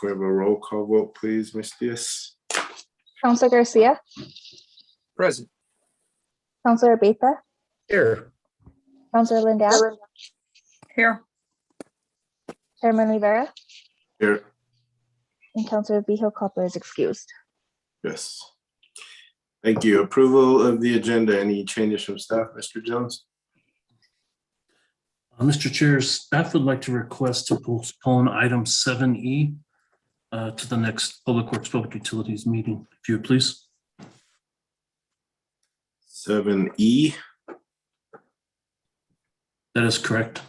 we have a roll call vote, please, Ms. Diaz? Councilor Garcia, Present. Councilor Beta, Here. Councilor Lindell, Here. Chairman Rivera, Here. and Councilor Vihil Coppler is excused. Yes. Thank you. Approval of the agenda. Any changes from staff, Mr. Jones? Mr. Chair, staff would like to request to postpone item 7E to the next Public Works Public Utilities meeting, if you would please. 7E. That is correct.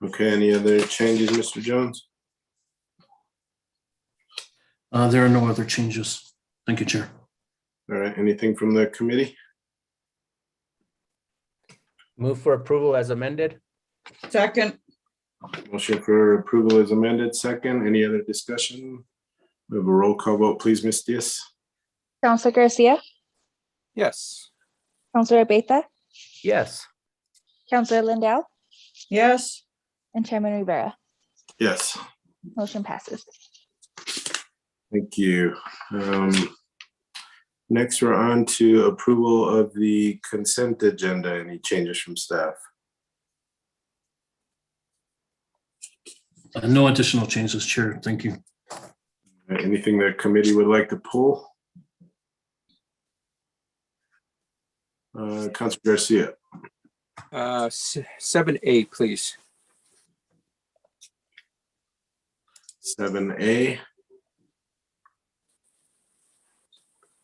Okay, any other changes, Mr. Jones? There are no other changes. Thank you, Chair. All right, anything from the committee? Move for approval as amended. Second. Motion for approval is amended. Second, any other discussion? We have a roll call vote, please, Ms. Diaz. Councilor Garcia, Yes. Councilor Beta, Yes. Councilor Lindell, Yes. and Chairman Rivera. Yes, Motion passes. thank you. Next, we're on to approval of the consent agenda. Any changes from staff? No additional changes, Chair. Thank you. Anything the committee would like to pull? Councilor Garcia. 7A, please. 7A.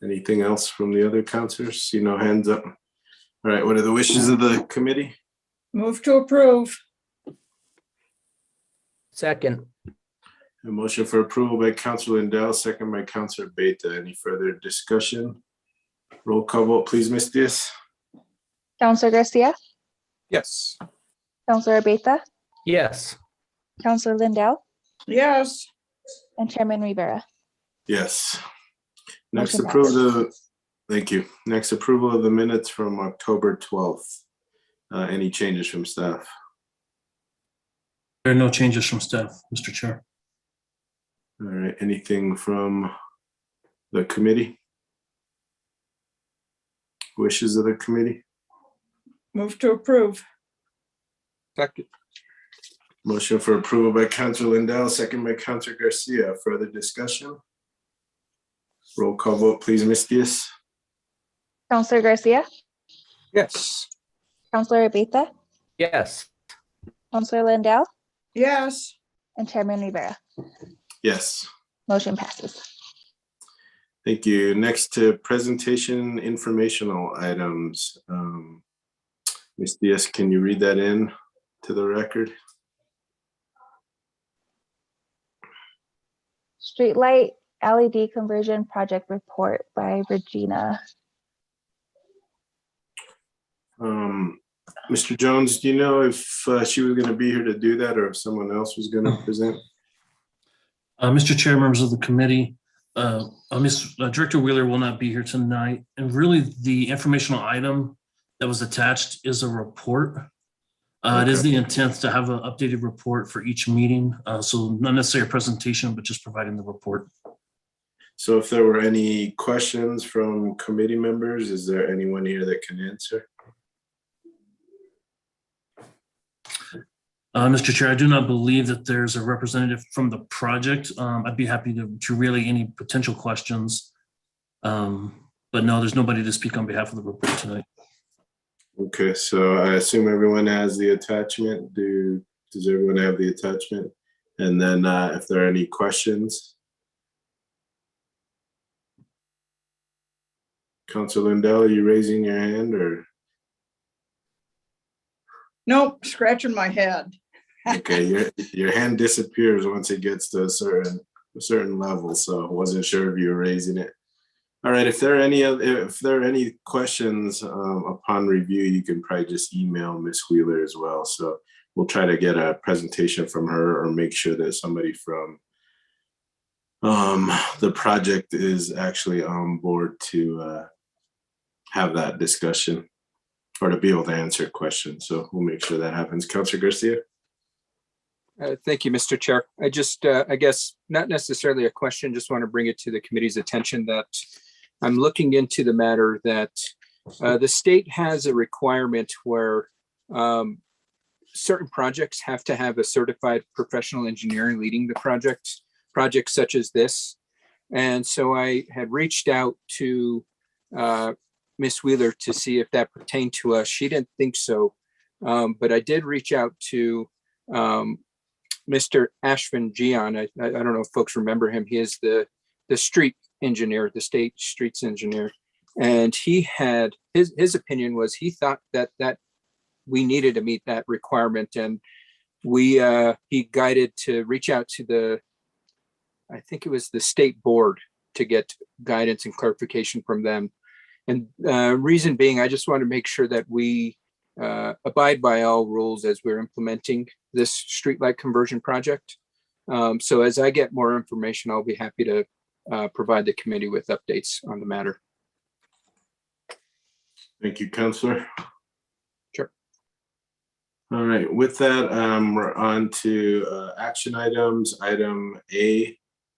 Anything else from the other councilors? See no hands up. All right, what are the wishes of the committee? Move to approve. Second. A motion for approval by Councilor Lindell, second by Councilor Beta. Any further discussion? Roll call vote, please, Ms. Diaz. Councilor Garcia, Yes. Councilor Beta, Yes. Councilor Lindell, Yes. and Chairman Rivera. Yes. Next, Motion approve the, thank you. Next, approval of the minutes from October 12th. Any changes from staff? There are no changes from staff, Mr. Chair. All right, anything from the committee? Wishes of the committee? Move to approve. Second. Motion for approval by Councilor Lindell, second by Councilor Garcia. Further discussion? Roll call vote, please, Ms. Diaz. Councilor Garcia, Yes. Councilor Beta, Yes. Councilor Lindell, Yes. and Chairman Rivera. Yes, Motion passes. thank you. Next to presentation informational items. Ms. Diaz, can you read that in to the record? Streetlight LED conversion project report by Regina. Mr. Jones, do you know if she was going to be here to do that or if someone else was going to present? Mr. Chair, members of the committee, Director Wheeler will not be here tonight. And really the informational item that was attached is a report. It is the intent to have an updated report for each meeting. So not necessarily a presentation, but just providing the report. So if there were any questions from committee members, is there anyone here that can answer? Mr. Chair, I do not believe that there's a representative from the project. I'd be happy to relay any potential questions. But no, there's nobody to speak on behalf of the report tonight. Okay, so I assume everyone has the attachment. Does everyone have the attachment? And then if there are any questions? Councilor Lindell, are you raising your hand or? Nope, scratching my head. Okay, your hand disappears once it gets to a certain level, so I wasn't sure if you were raising it. All right, if there are any questions upon review, you can probably just email Ms. Wheeler as well. So we'll try to get a presentation from her or make sure that somebody from the project is actually on board to have that discussion. or to be able to answer questions. So we'll make sure that happens. Counselor Garcia? Thank you, Mr. Chair. I just, I guess, not necessarily a question, just want to bring it to the committee's attention that I'm looking into the matter that the state has a requirement where certain projects have to have a certified professional engineer leading the projects such as this. And so I had reached out to Ms. Wheeler to see if that pertained to us. She didn't think so. But I did reach out to Mr. Ashvin Gian. I don't know if folks remember him. He is the street engineer, the state streets engineer. And he had, his opinion was he thought that we needed to meet that requirement. And he guided to reach out to I think it was the state board to get guidance and clarification from them. And reason being, I just want to make sure that we abide by all rules as we're implementing this streetlight conversion project. So as I get more information, I'll be happy to provide the committee with updates on the matter. Thank you, Counselor. Sure. All right, with that, we're on to action items. Item A,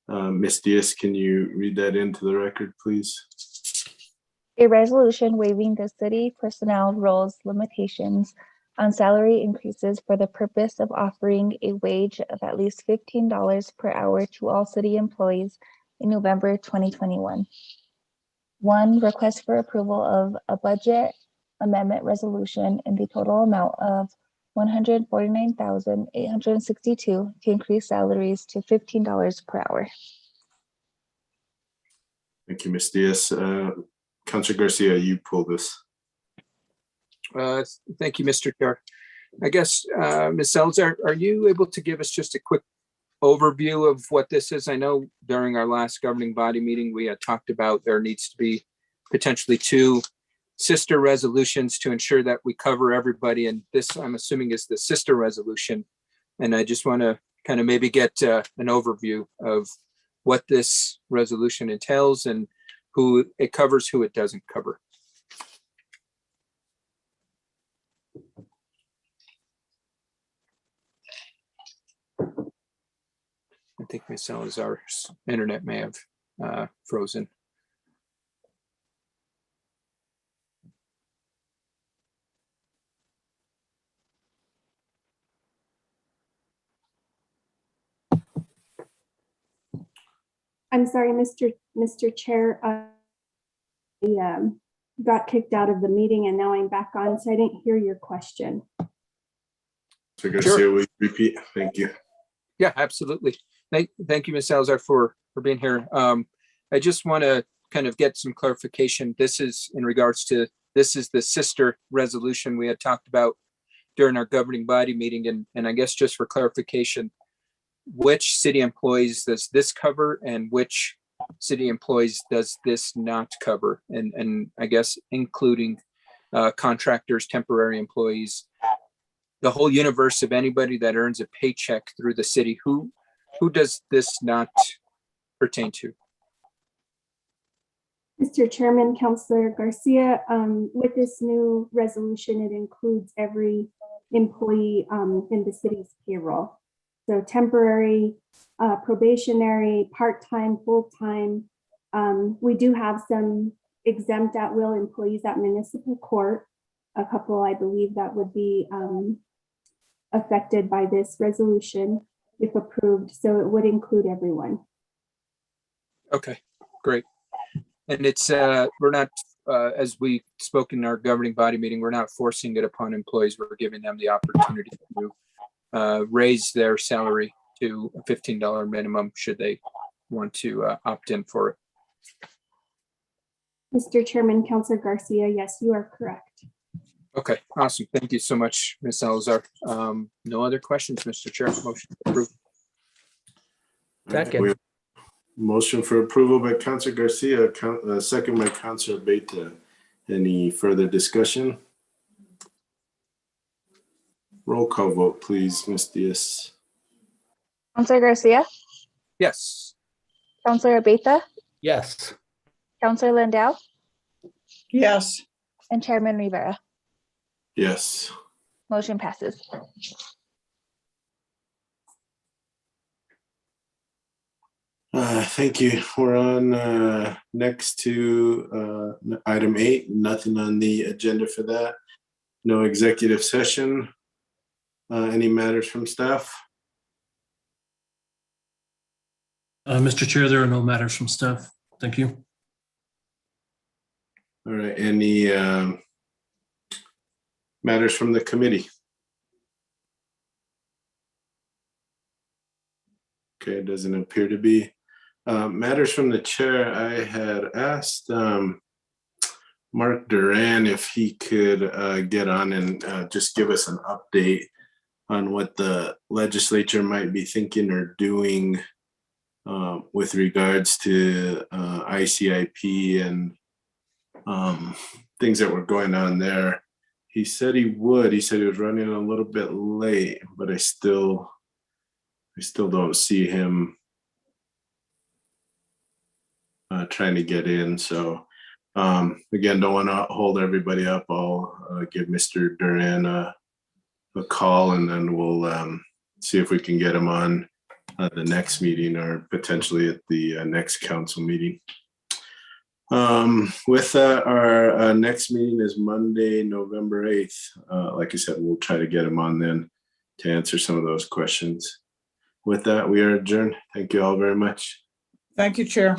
Ms. Diaz, can you read that into the record, please? A resolution waiving the city personnel roles limitations on salary increases for the purpose of offering a wage of at least $15 per hour to all city employees in November 2021. 1, request for approval of a budget amendment resolution in the total amount of $149,862 to increase salaries to $15 per hour. Thank you, Ms. Diaz. Counselor Garcia, you pull this. Thank you, Mr. Chair. I guess, Ms. Salazar, are you able to give us just a quick overview of what this is? I know during our last governing body meeting, we had talked about there needs to be potentially 2 sister resolutions to ensure that we cover everybody. And this, I'm assuming, is the sister resolution. And I just want to kind of maybe get an overview of what this resolution entails and who it covers, who it doesn't cover. I think Ms. Salazar's internet may have frozen. I'm sorry, Mr. Chair. I got kicked out of the meeting and now I'm back on, so I didn't hear your question. Counselor Garcia, will you repeat? Thank you. Yeah, absolutely. Thank you, Ms. Salazar, for being here. I just want to kind of get some clarification. This is in regards to, this is the sister resolution we had talked about during our governing body meeting. And I guess just for clarification, which city employees does this cover and which city employees does this not cover? And I guess including contractors, temporary employees, the whole universe of anybody that earns a paycheck through the city, who does this not pertain to? Mr. Chairman, Councilor Garcia, with this new resolution, it includes every employee in the city's payroll. So temporary, probationary, part-time, full-time. We do have some exempt at-will employees at municipal court. A couple, I believe, that would be affected by this resolution if approved. So it would include everyone. Okay, great. And it's, we're not, as we spoke in our governing body meeting, we're not forcing it upon employees. We're giving them the opportunity to raise their salary to a $15 minimum should they want to opt in for it. Mr. Chairman, Councilor Garcia, yes, you are correct. Okay, awesome. Thank you so much, Ms. Salazar. No other questions, Mr. Chair. Motion approved. We have motion for approval by Counselor Garcia, second by Counselor Beta. Any further discussion? Roll call vote, please, Ms. Diaz. Counselor Garcia, Yes. Counselor Abeta, Yes. Counselor Landau, Yes. and Chairman Rivera. Yes. Motion passes. Thank you. We're on next to item 8. Nothing on the agenda for that. No executive session. Any matters from staff? Mr. Chair, there are no matters from staff. Thank you. All right. Any matters from the committee? Okay, it doesn't appear to be. Matters from the chair, I had asked Mark Duran if he could get on and just give us an update on what the legislature might be thinking or doing with regards to ICIP and things that were going on there. He said he would. He said he was running a little bit late, but I still don't see him trying to get in. So again, don't want to hold everybody up. I'll give Mr. Duran a call, and then we'll see if we can get him on the next meeting or potentially at the next council meeting. With that, our next meeting is Monday, November 8th. Like I said, we'll try to get him on then to answer some of those questions. With that, we are adjourned. Thank you all very much. Thank you, Chair.